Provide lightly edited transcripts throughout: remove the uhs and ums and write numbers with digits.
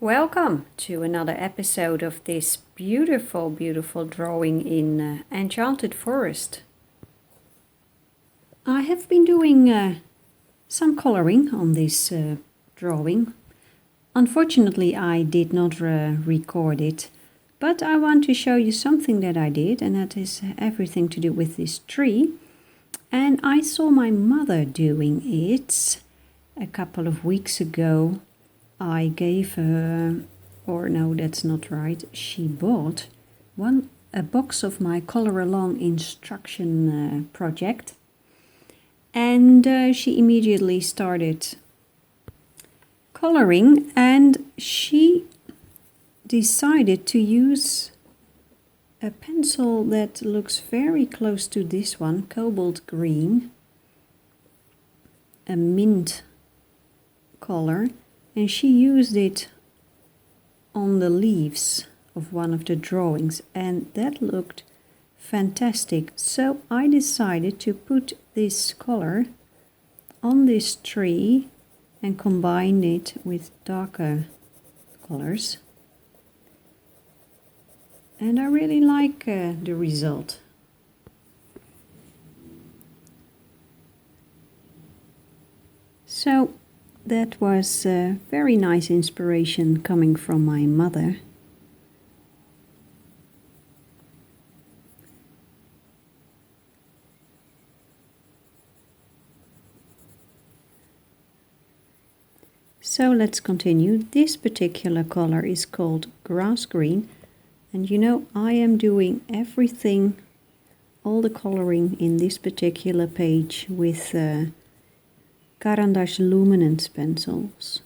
Welcome to another episode of this beautiful, beautiful drawing in Enchanted Forest. I have been doing some coloring on this drawing. Unfortunately, I did not record it, but I want to show you something that I did, and that is everything to do with this tree. And I saw my mother doing it a couple of weeks ago. I gave her, or no, that's not right, she bought a box of my color along instruction project, and she immediately started coloring, and she decided to use a pencil that looks very close to this one, cobalt green, a mint color. And she used it on the leaves of one of the drawings, and that looked fantastic. So I decided to put this color on this tree and combine it with darker colors. And I really like the result. So that was a very nice inspiration coming from my mother. So let's continue. This particular color is called grass green, and you know, I am doing everything, all the coloring in this particular page with Caran Luminance pencils.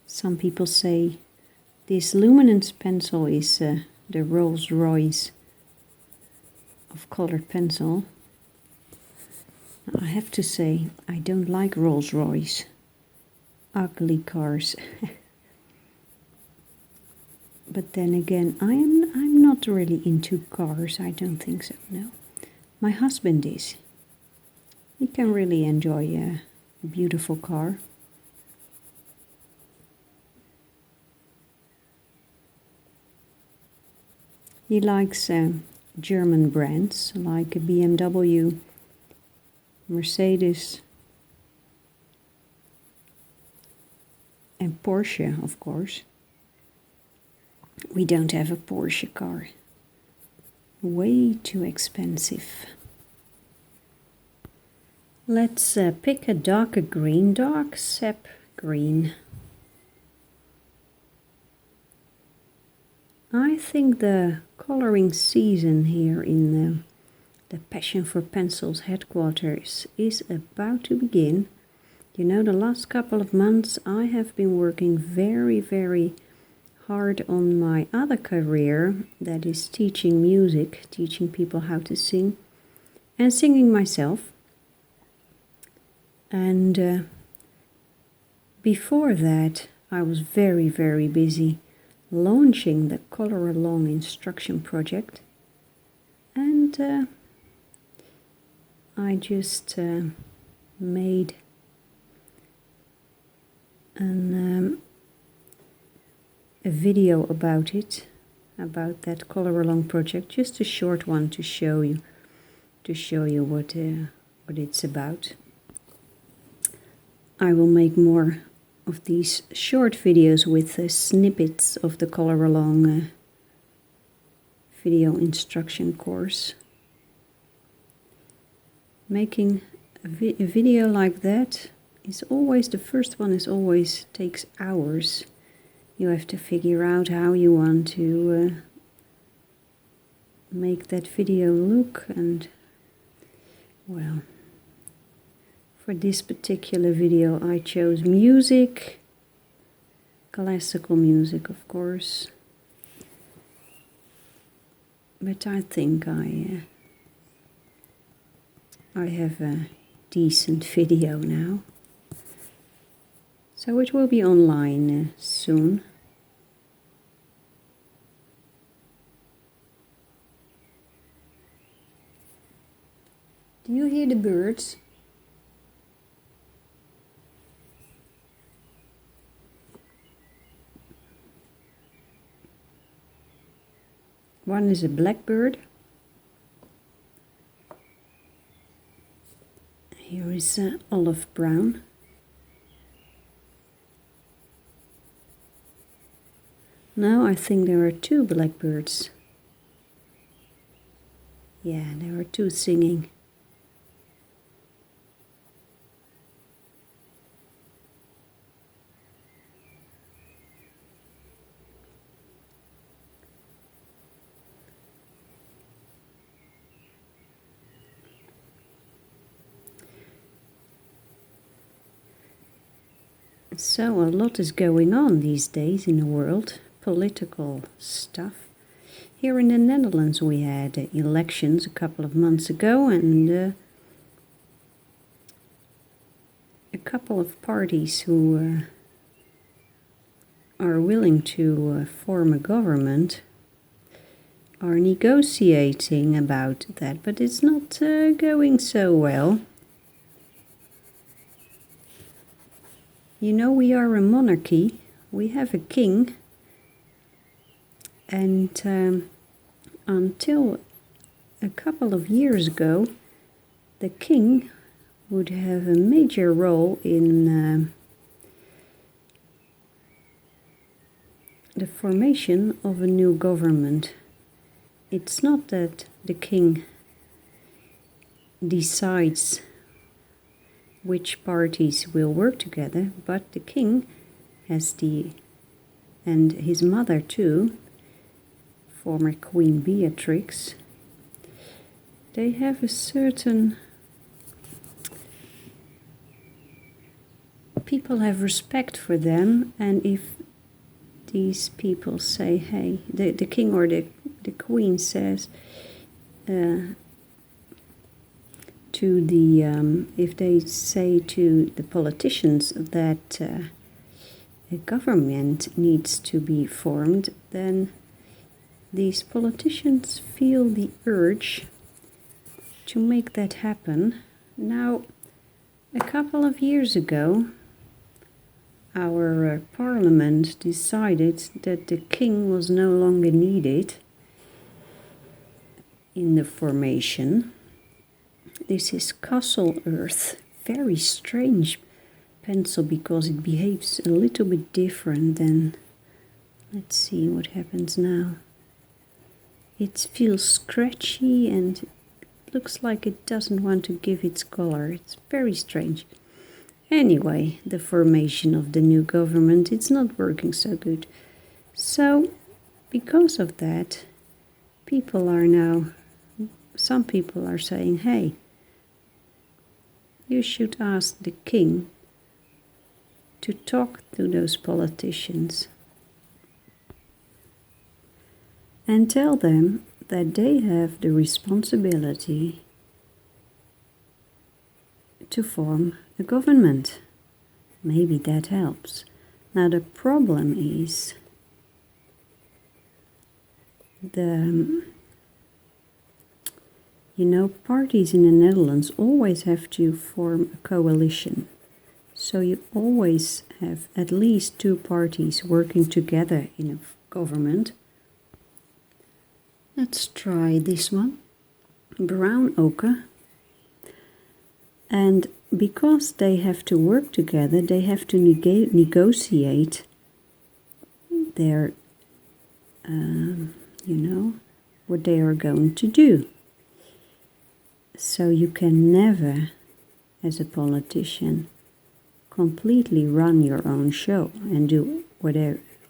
Some people say this Luminance pencil is the Rolls Royce of colored pencil. I have to say, I don't like Rolls Royce. Ugly cars. But then again, I'm not really into cars. I don't think so, no. My husband is. He can really enjoy a beautiful car. He likes German brands like BMW, Mercedes, and Porsche, of course. We don't have a Porsche car. Way too expensive. Let's pick a darker green, dark sap green. I think the coloring season here in the Passion for Pencils headquarters is about to begin. You know, the last couple of months I have been working very hard on my other career, that is teaching music, teaching people how to sing, and singing myself. And before that I was very busy launching the Color Along instruction project, and I just made a video about it, about that Color Along project, just a short one to show you what it's about. I will make more of these short videos with snippets of the Color Along video instruction course. Making a video like that is always, the first one is always takes hours. You have to figure out how you want to make that video look, and well, for this particular video I chose music, classical music of course, but I think I have a decent video now, so it will be online soon. Do you hear the birds? One is a blackbird. Here is olive brown. Now I think there are two blackbirds. Yeah, there are two singing. So a lot is going on these days in the world, political stuff. Here in the Netherlands we had elections a couple of months ago, and a couple of parties who are willing to form a government are negotiating about that, but it's not going so well. You know, we are a monarchy, we have a king, and until a couple of years ago, the king would have a major role in the formation of a new government. It's not that the king decides which parties will work together, but the king has and his mother too, former Queen Beatrix, they have a certain, people have respect for them, and if these people say, hey, the king or the queen says to the, if they say to the politicians that a government needs to be formed, then these politicians feel the urge to make that happen. Now, a couple of years ago, our parliament decided that the king was no longer needed in the formation. This is Castle Earth, very strange pencil because it behaves a little bit different than, let's see what happens now. It feels scratchy and looks like it doesn't want to give its color. It's very strange. Anyway, the formation of the new government, it's not working so good. So, because of that, some people are saying, hey, you should ask the king to talk to those politicians and tell them that they have the responsibility to form a government. Maybe that helps. Now the problem is parties in the Netherlands always have to form a coalition. So you always have at least two parties working together in a government. Let's try this one, brown ochre. And because they have to work together, they have to negotiate their, what they are going to do. So you can never, as a politician, completely run your own show and do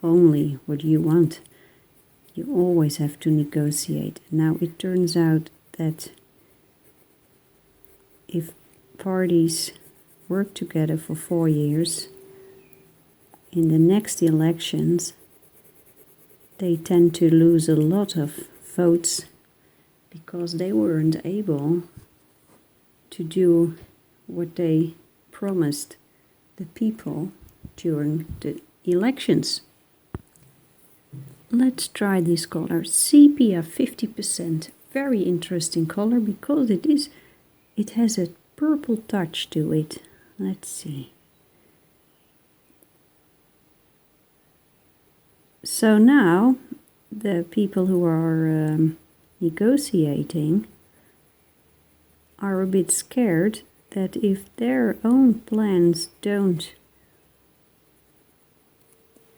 only what you want. You always have to negotiate. Now it turns out that if parties work together for 4 years, in the next elections they tend to lose a lot of votes because they weren't able to do what they promised the people during the elections. Let's try this color, sepia 50%. Very interesting color because it it has a purple touch to it. Let's see. So now the people who are negotiating are a bit scared that if their own plans don't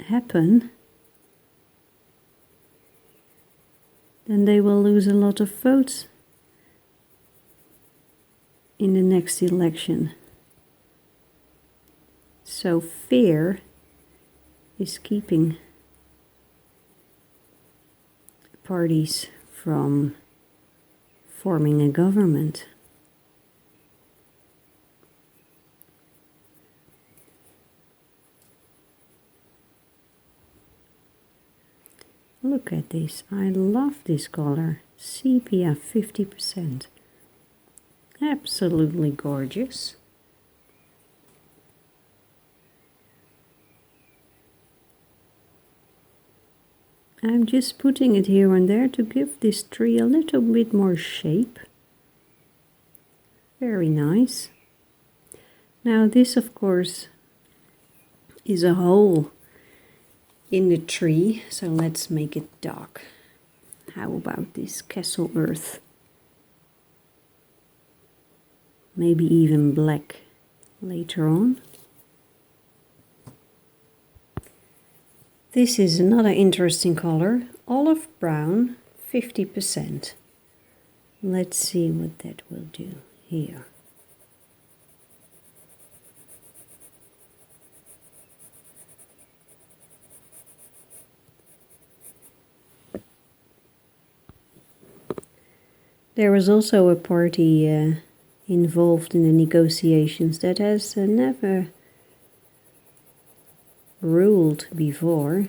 happen, then they will lose a lot of votes in the next election. So fear is keeping parties from forming a government. Look at this, I love this color, sepia 50%. Absolutely gorgeous. I'm just putting it here and there to give this tree a little bit more shape. Very nice. Now this of course is a hole in the tree, so let's make it dark. How about this castle earth? Maybe even black later on. This is another interesting color, olive brown, 50%. Let's see what that will do here. There was also a party involved in the negotiations that has never ruled before,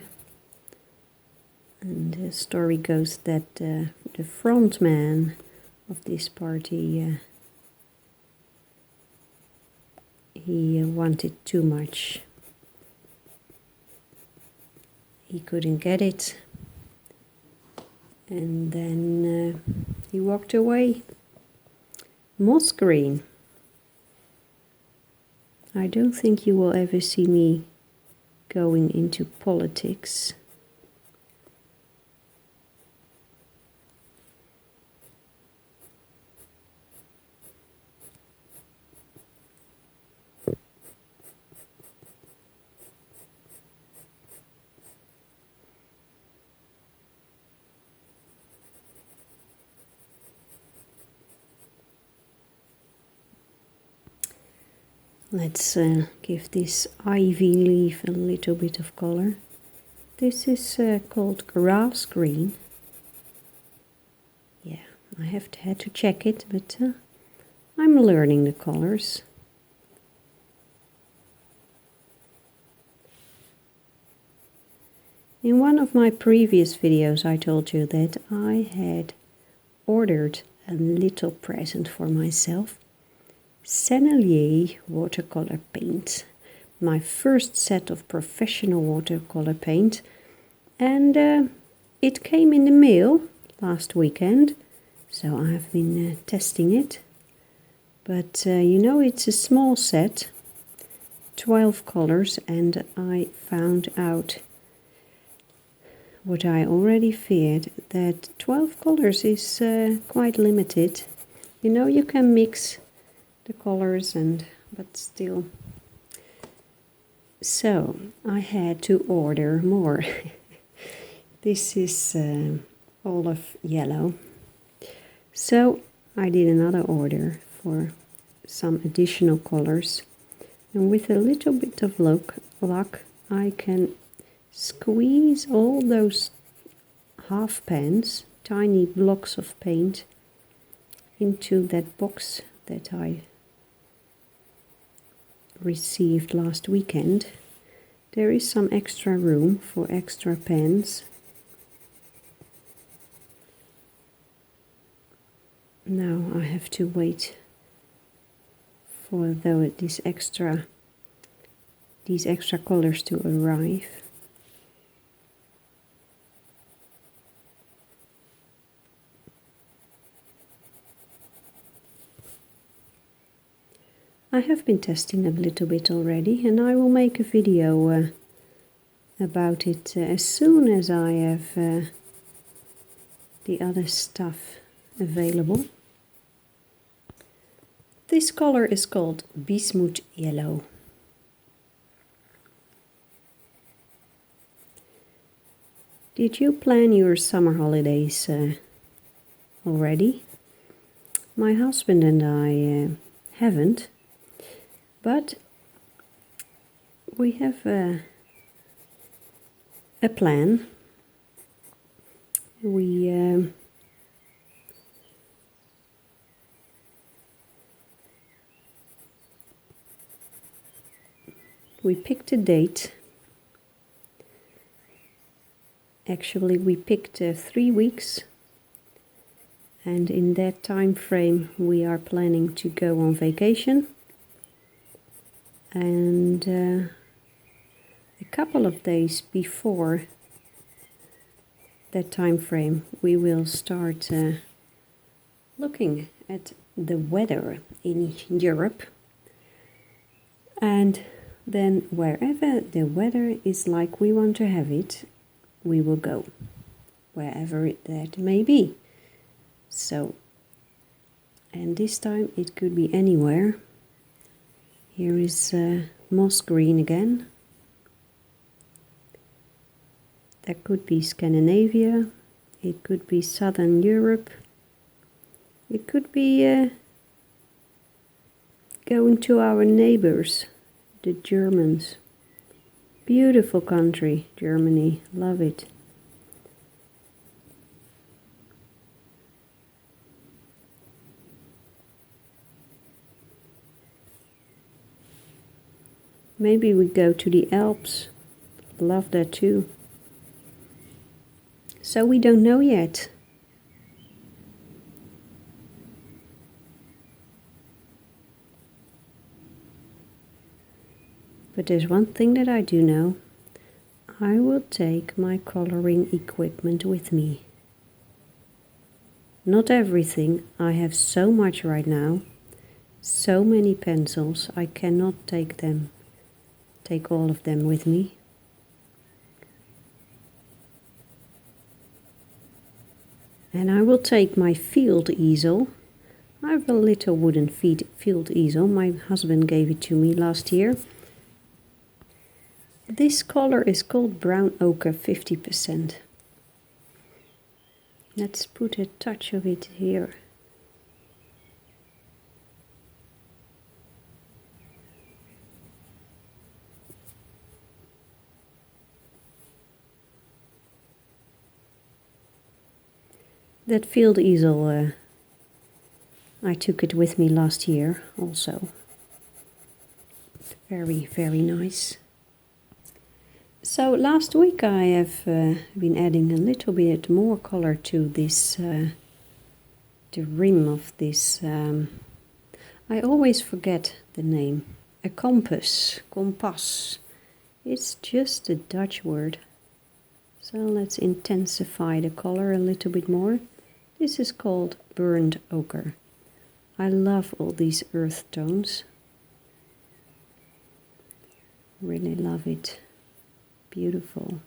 and the story goes that the front man of this party he wanted too much. He couldn't get it, and then he walked away. Moss green. I don't think you will ever see me going into politics. Let's give this ivy leaf a little bit of color. This is called grass green. Yeah, I had to check it, but I'm learning the colors. In one of my previous videos I told you that I had ordered a little present for myself. Sennelier watercolor paint, my first set of professional watercolor paint, and it came in the mail last weekend, so I've been testing it. But you know, it's a small set, 12 colors, and I found out what I already feared, that 12 colors is quite limited. You know, you can mix the colors, but still. So I had to order more. This is olive yellow. So I did another order for some additional colors, and with a little bit of luck I can squeeze all those half pans, tiny blocks of paint, into that box that I received last weekend. There is some extra room for extra pens. Now I have to wait for these extra colors to arrive. I have been testing a little bit already, and I will make a video about it as soon as I have the other stuff available. This color is called Bismuth Yellow. Did you plan your summer holidays already? My husband and I haven't, but we have a plan. We picked a date. Actually, we picked 3 weeks, and in that time frame we are planning to go on vacation, and a couple of days before that time frame we will start looking at the weather in Europe, and then wherever the weather is like we want to have it, we will go, wherever that may be. So, and this time it could be anywhere. Here is moss green again. That could be Scandinavia, it could be Southern Europe, it could be going to our neighbors, the Germans. Beautiful country, Germany, love it. Maybe we go to the Alps, love that too. So we don't know yet. But there's one thing that I do know. I will take my coloring equipment with me. Not everything. I have so much right now. So many pencils. I cannot take all of them with me. And I will take my field easel. I have a little wooden field easel. My husband gave it to me last year. This color is called Brown Ochre 50%. Let's put a touch of it here. That field easel, I took it with me last year also. Very, very nice. So last week I have been adding a little bit more color to this, the rim of this, I always forget the name, a compass. It's just a Dutch word. So let's intensify the color a little bit more. This is called burnt ochre. I love all these earth tones. Really love it. Beautiful.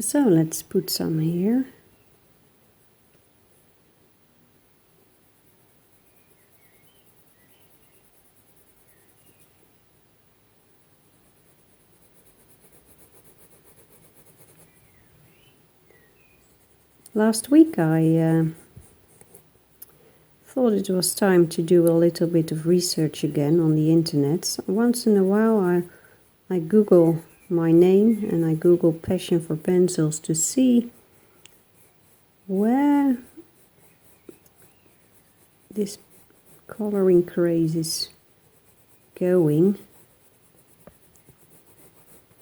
So let's put some here. Last week I thought it was time to do a little bit of research again on the internet. So once in a while I Google my name and I Google passion for pencils to see where this coloring craze is going.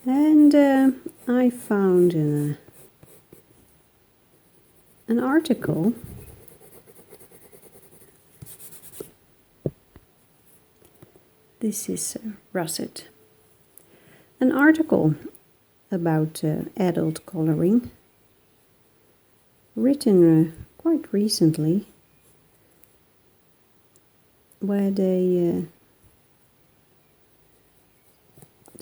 And I found an article This is russet. An article about adult coloring, written quite recently, where the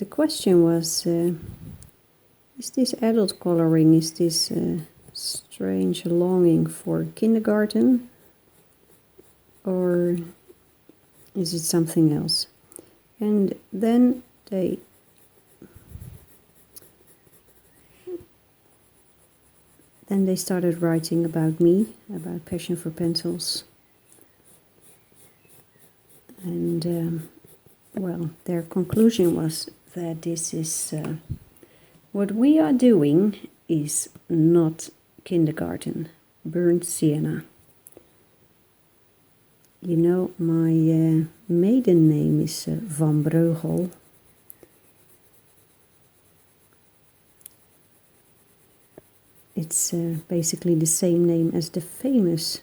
question was, is this adult coloring, is this strange longing for kindergarten, or is it something else? And then they started writing about me, about passion for pencils. And well, their conclusion was that this is what we are doing is not kindergarten, burnt sienna. You know, my maiden name is Van Breugel. It's basically the same name as the famous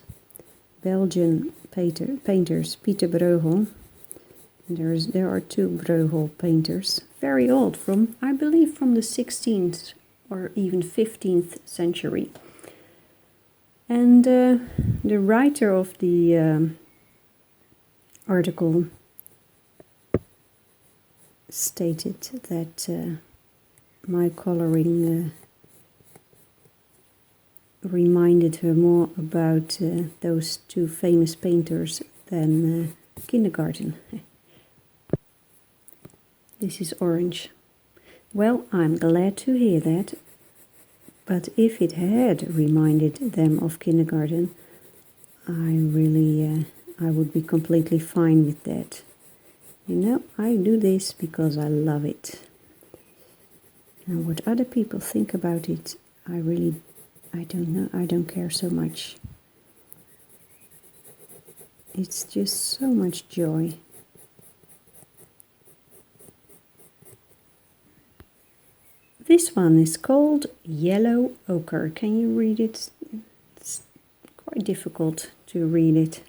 Belgian painters Pieter Bruegel. And there are two Bruegel painters, very old, from I believe from the 16th or even 15th century. And the writer of the article stated that my coloring reminded her more about those two famous painters than kindergarten. This is orange. Well, I'm glad to hear that, but if it had reminded them of kindergarten, I would be completely fine with that. You know, I do this because I love it. And what other people think about it, I don't know, I don't care so much. It's just so much joy. This one is called Yellow Ochre. Can you read it? It's quite difficult to read it.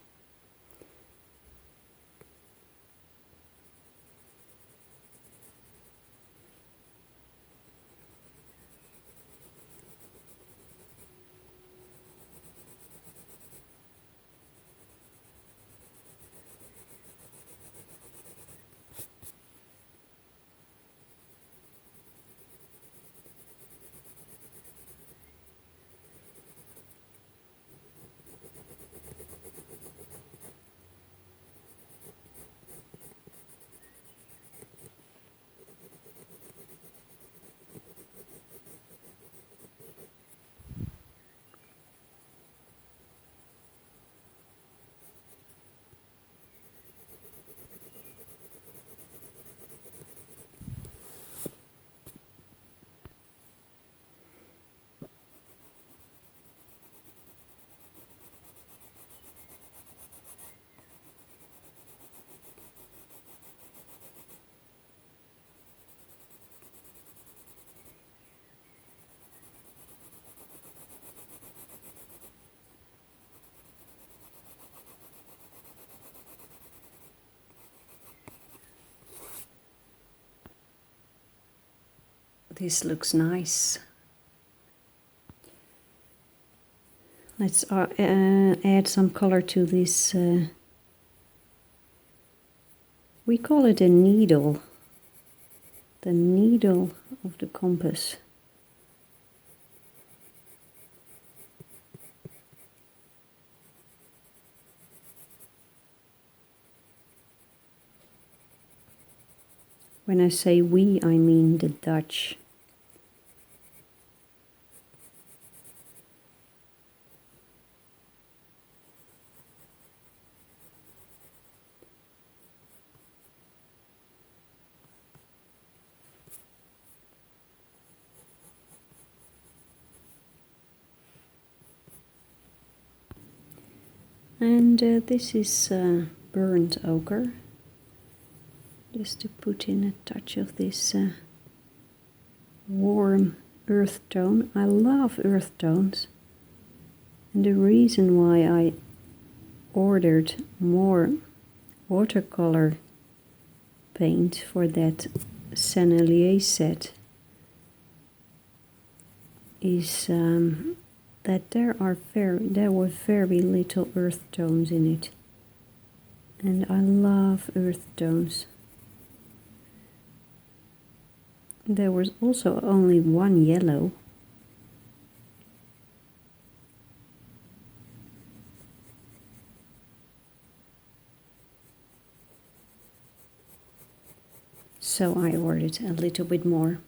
This looks nice. Let's add some color to this. We call it a needle. The needle of the compass. When I say we, I mean the Dutch. And this is burnt ochre, just to put in a touch of this warm earth tone. I love earth tones, and the reason why I ordered more watercolor paint for that Sennelier set is that there were very little earth tones in it, and I love earth tones. There was also only one yellow. So I ordered a little bit more.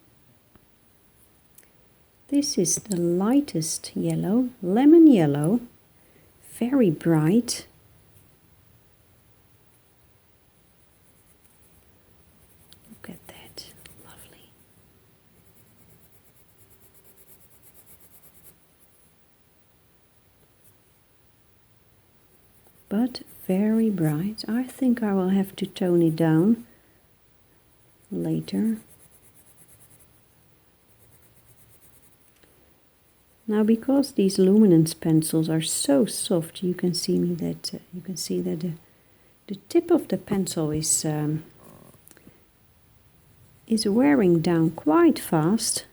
This is the lightest yellow, lemon yellow, very bright. Look at that, lovely. But very bright. I think I will have to tone it down later. Now, because these Luminance pencils are so soft, you can see that the tip of the pencil is wearing down quite fast.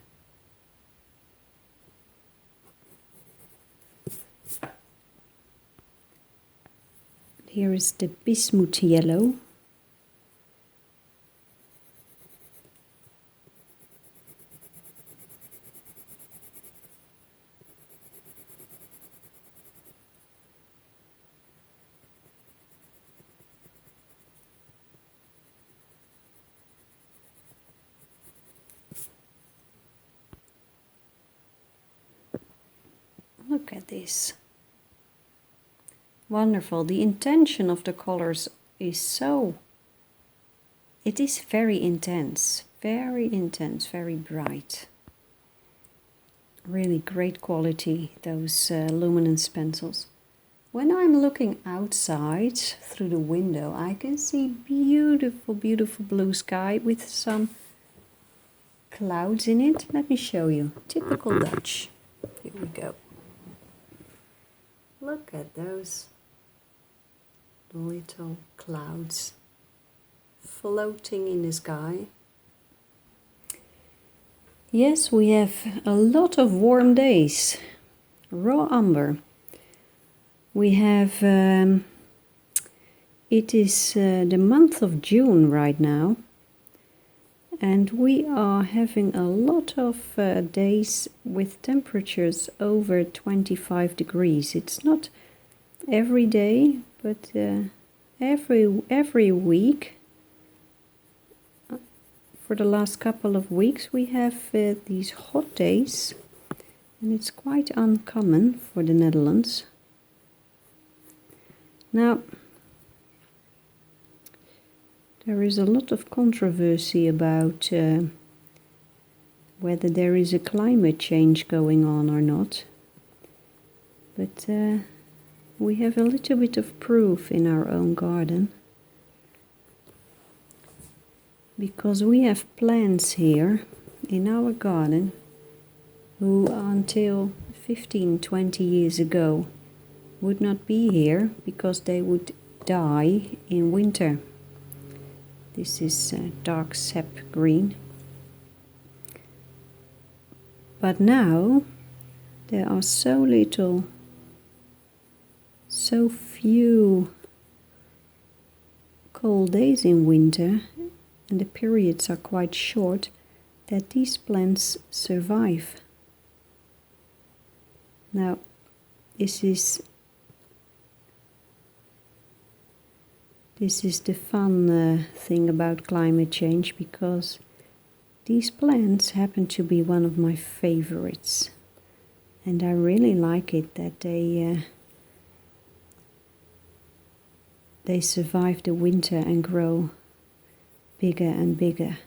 Here is the bismuth yellow. Look at this. Wonderful. The intention of the colors is it is very intense, very bright. Really great quality, those Luminance pencils. When I'm looking outside through the window, I can see beautiful, beautiful blue sky with some clouds in it. Let me show you. Typical Dutch. Here we go. Look at those little clouds floating in the sky. Yes, we have a lot of warm days. Raw umber. We have, it is the month of June right now, and we are having a lot of days with temperatures over 25 degrees. It's not every day, but every week. For the last couple of weeks we have these hot days, and it's quite uncommon for the Netherlands. Now, there is a lot of controversy about whether there is a climate change going on or not, but we have a little bit of proof in our own garden, because we have plants here in our garden who until 15-20 years ago would not be here because they would die in winter. This is dark sap green. But now there are so few cold days in winter, and the periods are quite short, that these plants survive. Now, this is the fun thing about climate change, because these plants happen to be one of my favorites, and I really like it that they survive the winter and grow bigger and bigger.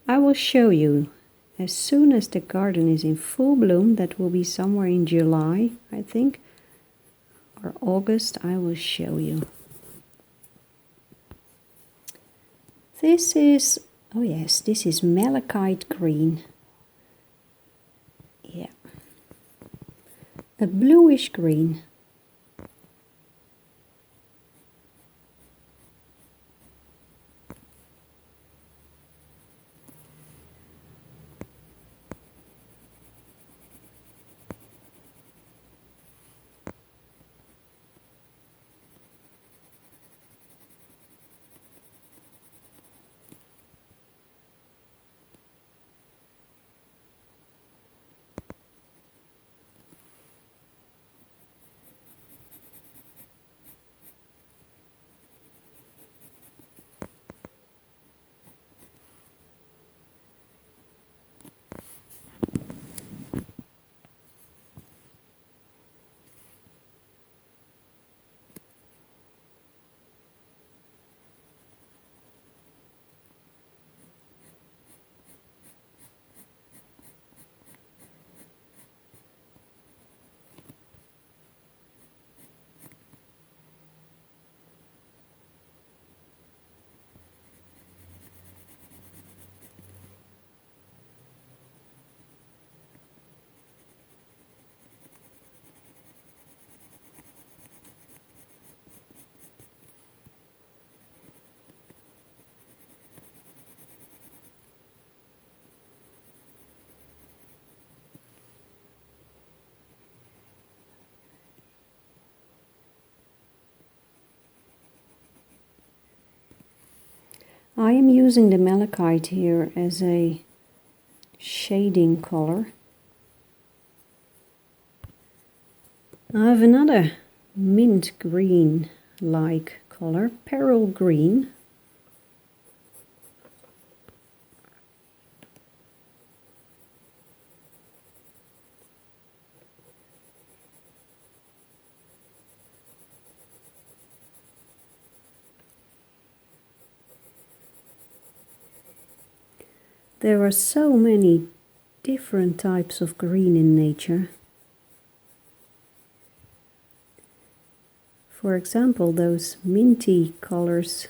I will show you as soon as the garden is in full bloom. That will be somewhere in July, I think, or August. I will show you. This is, oh yes, this is malachite green. Yeah, a bluish green. I am using the malachite here as a shading color. I have another mint green like color, pearl green. There are so many different types of green in nature. For example, those minty colors,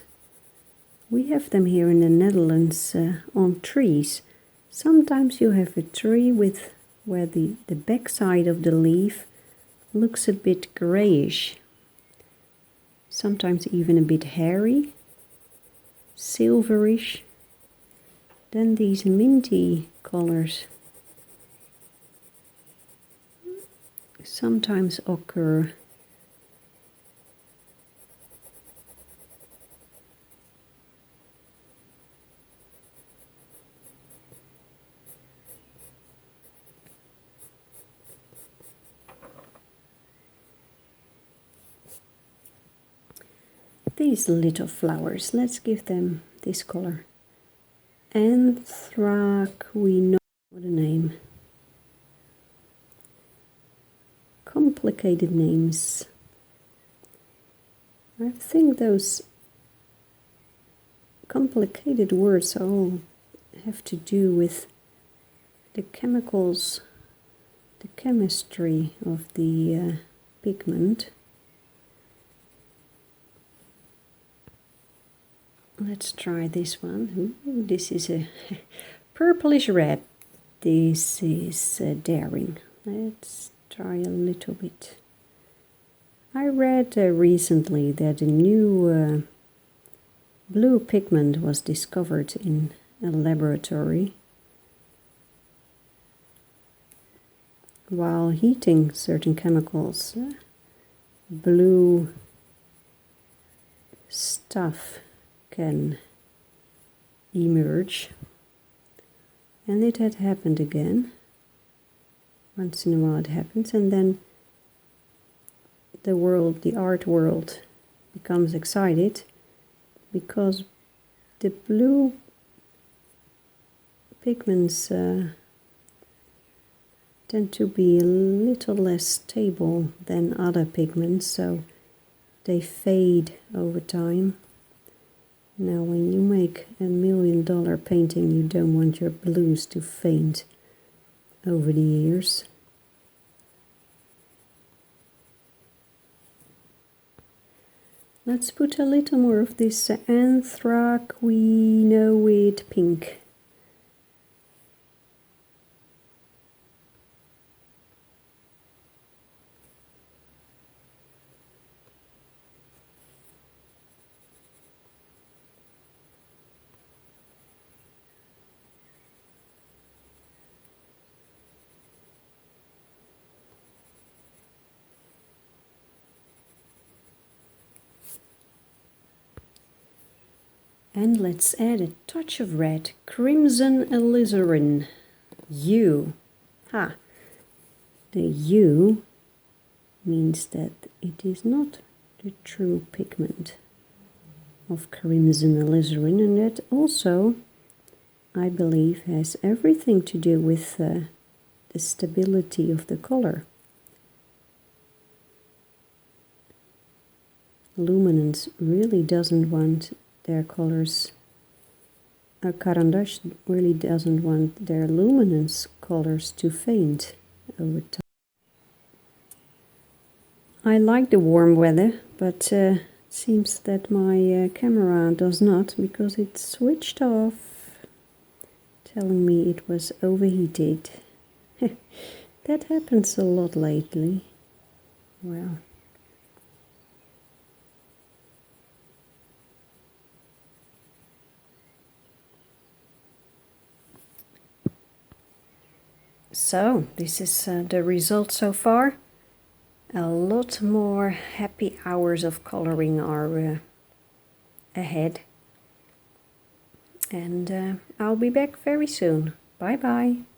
we have them here in the Netherlands on trees. Sometimes you have a tree with where the back side of the leaf looks a bit grayish. Sometimes even a bit hairy, silverish. Then these minty colors sometimes occur. These little flowers, let's give them this color. Anthraquinone, what a name. Complicated names. I think those complicated words all have to do with the chemicals, the chemistry of the pigment. Let's try this one. Ooh, this is a purplish red. This is daring. Let's try a little bit. I read recently that a new blue pigment was discovered in a laboratory. While heating certain chemicals, blue stuff can emerge, and it had happened again. Once in a while it happens, and then the art world becomes excited because the blue pigments tend to be a little less stable than other pigments, so they fade over time. Now, when you make $1 million painting, you don't want your blues to fade over the years. Let's put a little more of this anthraquinoid pink. And let's add a touch of red, crimson alizarin, U. Ha! The U means that it is not the true pigment of crimson alizarin, and that also, I believe, has everything to do with the stability of the color. Luminance really doesn't want their colors, Caran really doesn't want their luminance colors to fade over time. I like the warm weather, but it seems that my camera does not, because it switched off, telling me it was overheated. That happens a lot lately. Well. So, this is the result so far. A lot more happy hours of coloring are ahead. and I'll be back very soon. Bye bye.